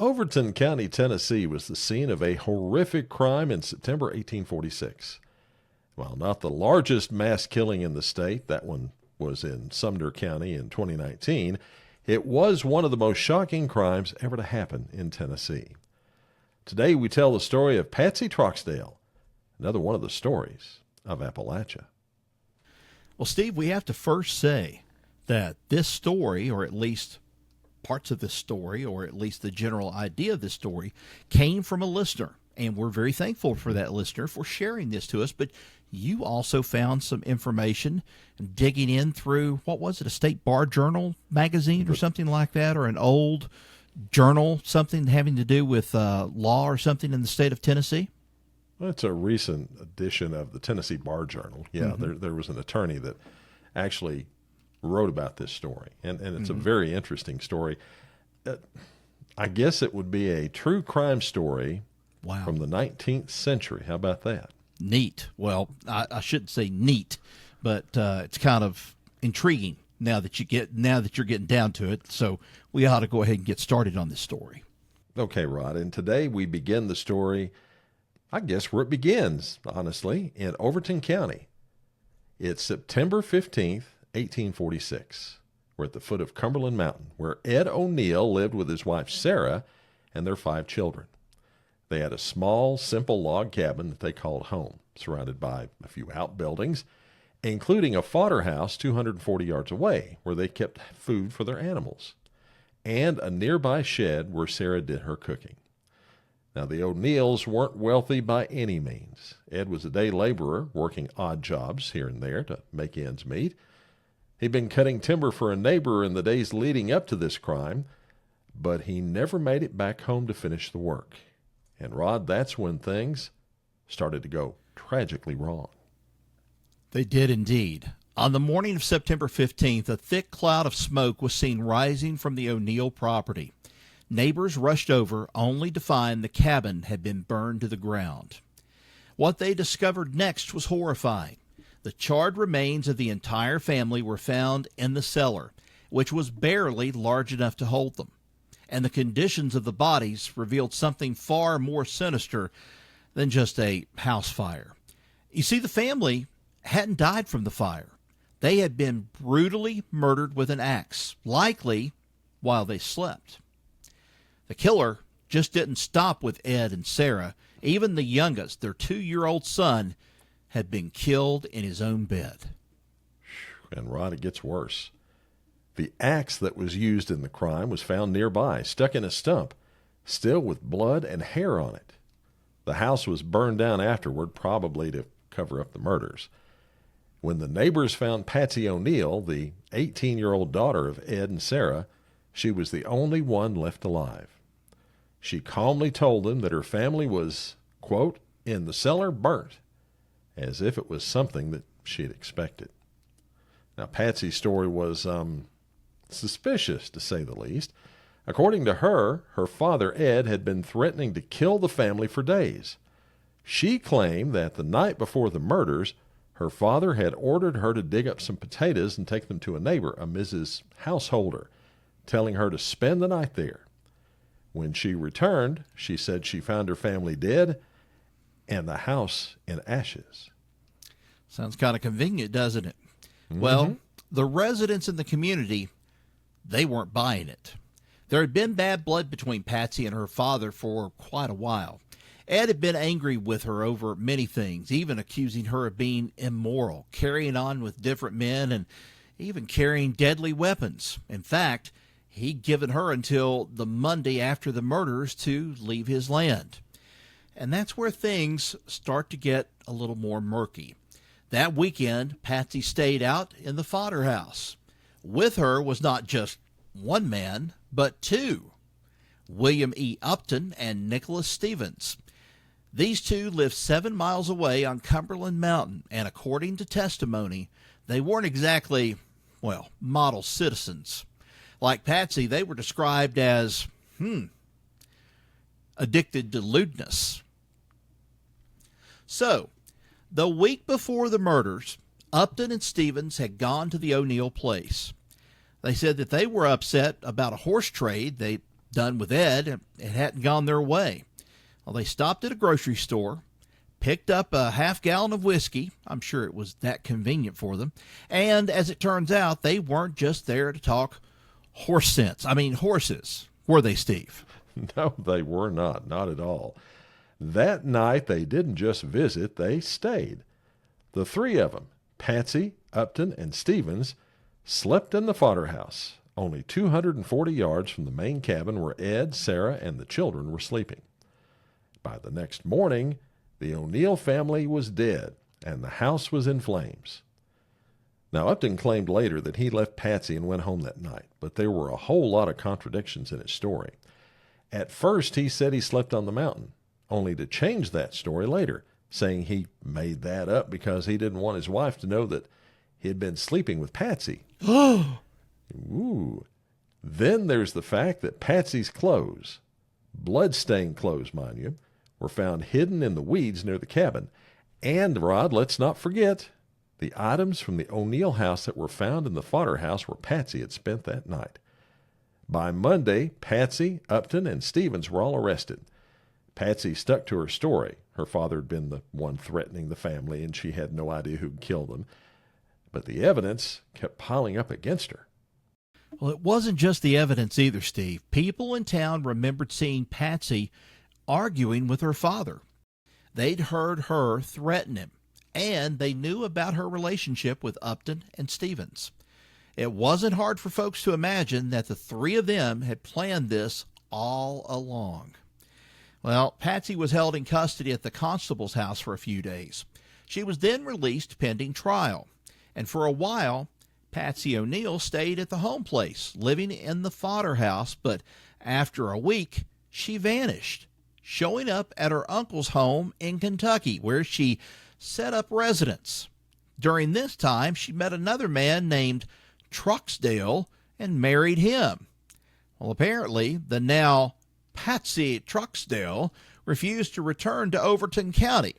Overton County, Tennessee was the scene of a horrific crime in September 1846. While not the largest mass killing in the state, that one was in Sumner County in 2019, it was one of the most shocking crimes ever to happen in Tennessee. Today we tell the story of Patsy Troxdale, another one of the stories of Appalachia. Well, Steve, we have to first say that this story, or at least parts of this story, or at least the general idea of this story, came from a listener. And we're very thankful for that listener for sharing this to us. But you also found some information digging in through, what was it, a state bar journal magazine or something like that, or an old journal, something having to do with law or something in the state of Tennessee? Well, it's a recent edition of the Tennessee Bar Journal. Yeah, there was an attorney that actually wrote about this story, and it's a very interesting story. I guess it would be a true crime story from the 19th century. How about that? Neat. Well, I shouldn't say neat, but it's kind of intriguing now that you're getting down to it. So we ought to go ahead and get started on this story. Okay, Rod. And today we begin the story, I guess, where it begins, honestly, in Overton County. It's September 15th, 1846. We're at the foot of Cumberland Mountain, where Ed O'Neill lived with his wife Sarah and their 5 children. They had a small, simple log cabin that they called home, surrounded by a few outbuildings, including a fodder house 240 yards away, where they kept food for their animals, and a nearby shed where Sarah did her cooking. Now, the O'Neills weren't wealthy by any means. Ed was a day laborer, working odd jobs here and there to make ends meet. He'd been cutting timber for a neighbor in the days leading up to this crime, but he never made it back home to finish the work. And, Rod, that's when things started to go tragically wrong. They did indeed. On the morning of September 15th, a thick cloud of smoke was seen rising from the O'Neill property. Neighbors rushed over only to find the cabin had been burned to the ground. What they discovered next was horrifying. The charred remains of the entire family were found in the cellar, which was barely large enough to hold them. And the conditions of the bodies revealed something far more sinister than just a house fire. You see, the family hadn't died from the fire. They had been brutally murdered with an axe, likely while they slept. The killer just didn't stop with Ed and Sarah. Even the youngest, their 2-year-old son, had been killed in his own bed. And, Rod, it gets worse. The axe that was used in the crime was found nearby, stuck in a stump, still with blood and hair on it. The house was burned down afterward, probably to cover up the murders. When the neighbors found Patsy O'Neill, the 18-year-old daughter of Ed and Sarah, she was the only one left alive. She calmly told them that her family was, quote, in the cellar burnt, as if it was something that she'd expected. Now, Patsy's story was suspicious, to say the least. According to her, her father, Ed, had been threatening to kill the family for days. She claimed that the night before the murders, her father had ordered her to dig up some potatoes and take them to a neighbor, a Mrs. Householder, telling her to spend the night there. When she returned, she said she found her family dead and the house in ashes. Sounds kind of convenient, doesn't it? Well, the residents in the community, they weren't buying it. There had been bad blood between Patsy and her father for quite a while. Ed had been angry with her over many things, even accusing her of being immoral, carrying on with different men, and even carrying deadly weapons. In fact, he'd given her until the Monday after the murders to leave his land. And that's where things start to get a little more murky. That weekend, Patsy stayed out in the fodder house. With her was not just one man, but 2, William E. Upton and Nicholas Stephens. These 2 lived 7 miles away on Cumberland Mountain, and according to testimony, they weren't exactly, model citizens. Like Patsy, they were described as, addicted to lewdness. So, the week before the murders, Upton and Stephens had gone to the O'Neill place. They said that they were upset about a horse trade they done with Ed, it hadn't gone their way. Well, they stopped at a grocery store, picked up a half-gallon of whiskey. I'm sure it was that convenient for them. And as it turns out, they weren't just there to talk horses. Were they, Steve? No, they were not. Not at all. That night, they didn't just visit, they stayed. The three of them, Patsy, Upton, and Stephens, slept in the fodder house, only 240 yards from the main cabin where Ed, Sarah, and the children were sleeping. By the next morning, the O'Neill family was dead, and the house was in flames. Now, Upton claimed later that he left Patsy and went home that night, but there were a whole lot of contradictions in his story. At first, he said he slept on the mountain, only to change that story later, saying he made that up because he didn't want his wife to know that he had been sleeping with Patsy. Ooh. Then there's the fact that Patsy's clothes, blood-stained clothes, mind you, were found hidden in the weeds near the cabin. And, Rod, let's not forget, the items from the O'Neill house that were found in the fodder house where Patsy had spent that night. By Monday, Patsy, Upton, and Stephens were all arrested. Patsy stuck to her story. Her father had been the one threatening the family, and she had no idea who killed them. But the evidence kept piling up against her. Well, it wasn't just the evidence either, Steve. People in town remembered seeing Patsy arguing with her father. They'd heard her threaten him, and they knew about her relationship with Upton and Stephens. It wasn't hard for folks to imagine that the three of them had planned this all along. Well, Patsy was held in custody at the constable's house for a few days. She was then released pending trial, and for a while, Patsy O'Neill stayed at the home place, living in the fodder house, but after a week, she vanished, showing up at her uncle's home in Kentucky, where she set up residence. During this time, she met another man named Troxdale and married him. Well, apparently, the now Patsy Troxdale refused to return to Overton County.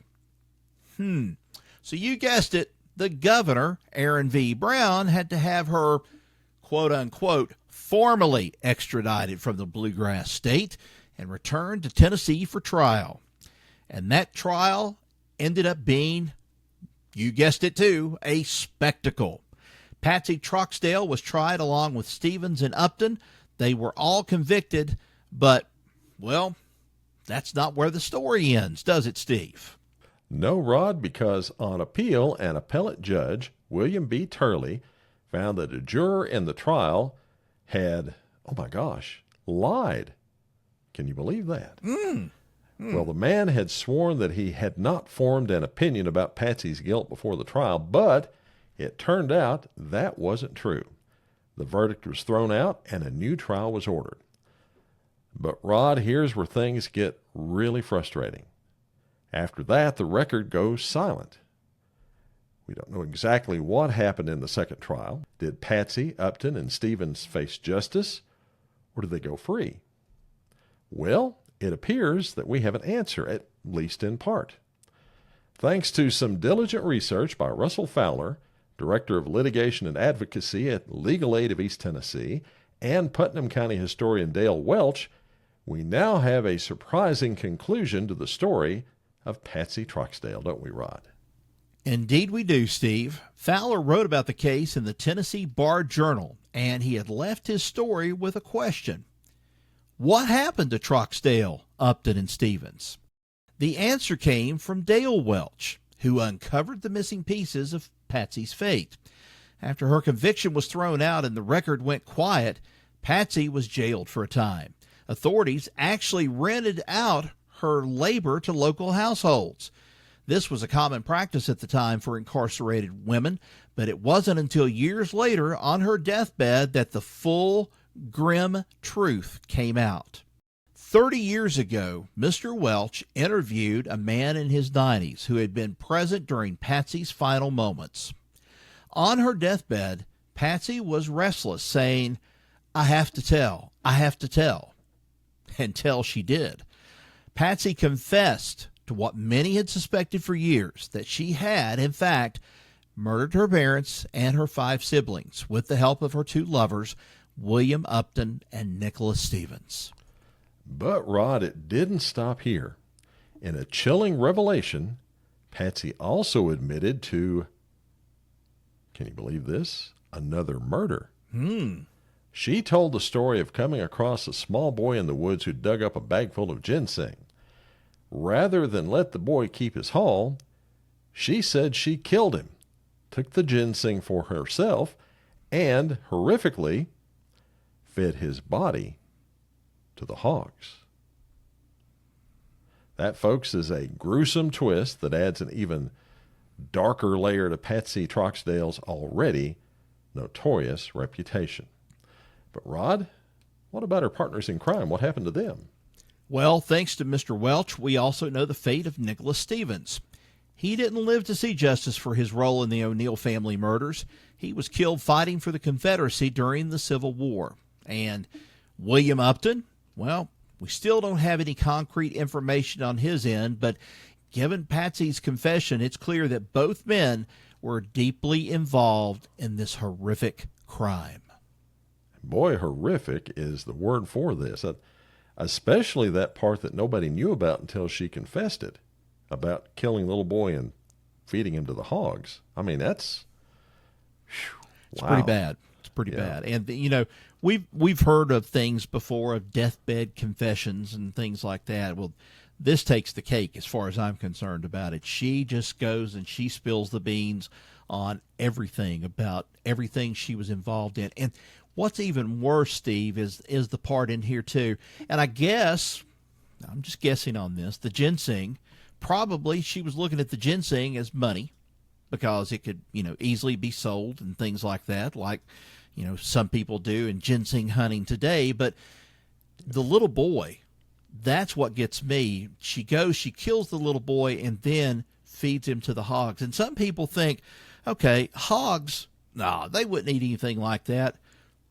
So you guessed it, the governor, Aaron V. Brown, had to have her, quote-unquote, formally extradited from the Bluegrass State and returned to Tennessee for trial. And that trial ended up being, you guessed it too, a spectacle. Patsy Troxdale was tried along with Stephens and Upton. They were all convicted, but, well, that's not where the story ends, does it, Steve? No, Rod, because on appeal, an appellate judge, William B. Turley, found that a juror in the trial had, lied. Can you believe that? Well, the man had sworn that he had not formed an opinion about Patsy's guilt before the trial, but it turned out that wasn't true. The verdict was thrown out and a new trial was ordered. But, Rod, here's where things get really frustrating. After that, the record goes silent. We don't know exactly what happened in the second trial. Did Patsy, Upton, and Stephens face justice, or did they go free? Well, it appears that we have an answer, at least in part. Thanks to some diligent research by Russell Fowler, Director of Litigation and Advocacy at Legal Aid of East Tennessee, and Putnam County historian Dale Welch, we now have a surprising conclusion to the story of Patsy Troxdale, don't we, Rod? Indeed we do, Steve. Fowler wrote about the case in the Tennessee Bar Journal, and he had left his story with a question. What happened to Troxdale, Upton, and Stephens? The answer came from Dale Welch, who uncovered the missing pieces of Patsy's fate. After her conviction was thrown out and the record went quiet, Patsy was jailed for a time. Authorities actually rented out her labor to local households. This was a common practice at the time for incarcerated women, but it wasn't until years later on her deathbed that the full, grim truth came out. 30 years ago, Mr. Welch interviewed a man in his 90s who had been present during Patsy's final moments. On her deathbed, Patsy was restless, saying, I have to tell, until she did. Patsy confessed to what many had suspected for years, that she had, in fact, murdered her parents and her 5 siblings with the help of her 2 lovers, William Upton and Nicholas Stephens. But, Rod, it didn't stop here. In a chilling revelation, Patsy also admitted to, can you believe this, another murder. She told the story of coming across a small boy in the woods who dug up a bag full of ginseng. Rather than let the boy keep his haul, she said she killed him, took the ginseng for herself, and, horrifically, fed his body to the hogs. That, folks, is a gruesome twist that adds an even darker layer to Patsy Troxdale's already notorious reputation. But, Rod, what about her partners in crime? What happened to them? Well, thanks to Mr. Welch, we also know the fate of Nicholas Stephens. He didn't live to see justice for his role in the O'Neill family murders. He was killed fighting for the Confederacy during the Civil War. And William Upton, well, we still don't have any concrete information on his end, but given Patsy's confession, it's clear that both men were deeply involved in this horrific crime. Boy, horrific is the word for this, especially that part that nobody knew about until she confessed it, about killing the little boy and feeding him to the hogs. I mean, that's It's pretty bad. It's pretty bad. And, you know, we've heard of things before, of deathbed confessions and things like that. Well, this takes the cake as far as I'm concerned about it. She just goes and she spills the beans on everything, about everything she was involved in. And what's even worse, Steve, is the part in here too. And I guess, I'm just guessing on this, the ginseng, probably she was looking at the ginseng as money because it could, you know, easily be sold and things like that, like, you know, some people do in ginseng hunting today. But the little boy, that's what gets me. She goes, she kills the little boy and then feeds him to the hogs. And some people think, okay, hogs, no, they wouldn't eat anything like that.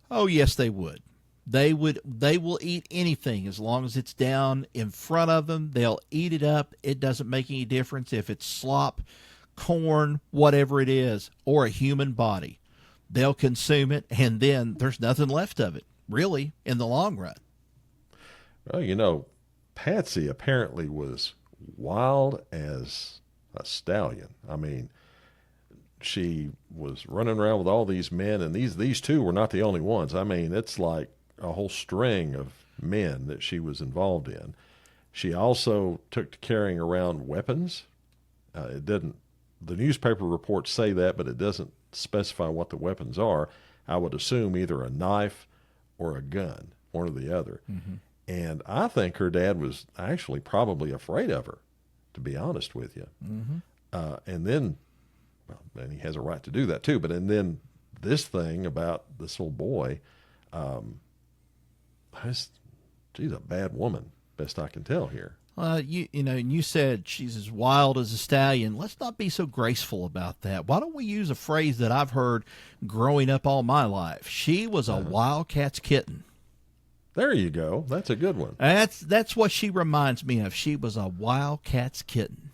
Oh, yes, they would. They will eat anything as long as it's down in front of them. They'll eat it up. It doesn't make any difference if it's slop, corn, whatever it is, or a human body. They'll consume it, and then there's nothing left of it, really, in the long run. Well, you know, Patsy apparently was wild as a stallion. I mean, she was running around with all these men, and these two were not the only ones. I mean, it's like a whole string of men that she was involved in. She also took to carrying around weapons. The newspaper reports say that, but it doesn't specify what the weapons are. I would assume either a knife or a gun, one or the other. Mm-hmm. And I think her dad was actually probably afraid of her, to be honest with you. Mm-hmm. And then, well, and he has a right to do that too. And then this thing about this little boy, she's a bad woman, best I can tell here. You know, and you said she's as wild as a stallion. Let's not be so graceful about that. Why don't we use a phrase that I've heard growing up all my life? She was a wildcat's kitten. There you go. That's a good one. That's what she reminds me of. She was a wildcat's kitten.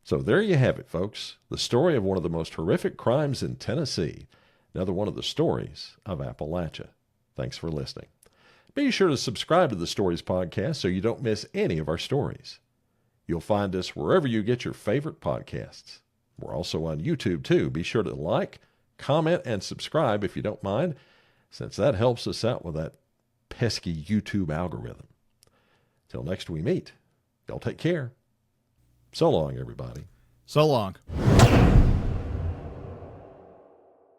So there you have it, folks. The story of one of the most horrific crimes in Tennessee. Another one of the stories of Appalachia. Thanks for listening. Be sure to subscribe to the Stories Podcast so you don't miss any of our stories. You'll find us wherever you get your favorite podcasts. We're also on YouTube, too. Be sure to like, comment, and subscribe if you don't mind, since that helps us out with that pesky YouTube algorithm. Till next we meet, y'all take care. So long, everybody. So long.